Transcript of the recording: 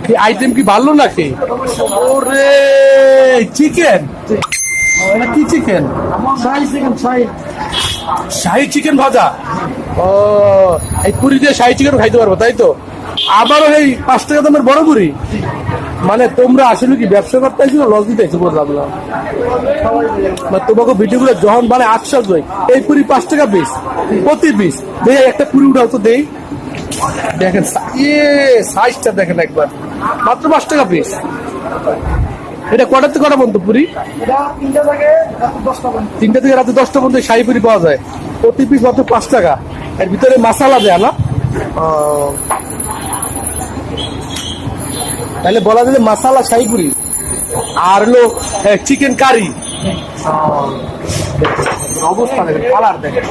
কি আইটেম কি ভালো নাকি? ওরে চিকেন, কি চিকেন? শাহী চিকেন ভাজা। ও এই পুরি দিয়ে শাহী চিকেন খাইতে পারবো তাই তো? আবারও এই 5 টাকা দামের বড় পুরি। মানে তোমরা আসলে কি ব্যবসা করতে আইছো না লস দিতে আইছো বললাম না? মানে তোমাকে ভিডিওগুলো যখন মানে আশ্চর্য হয়, এই পুরি 5 টাকা পিস, প্রতি পিস। দেখে একটা পুরি উঠাও তো দেই, দেখেন সাইজটা দেখেন একবার, মাত্র 5 টাকা পিস। এটা কটা থেকে কটা পর্যন্ত পুরি? 3টা থেকে রাতে 10টা পর্যন্ত শাহী পুরি পাওয়া যায়, প্রতি পিস মাত্র 5 টাকা। এর ভিতরে মশলা দেয় না? তাহলে বলা যায় মশালা শাহী পুরি আর হলো চিকেন কারি। অবস্থা দেখেন, কালার দেখেন।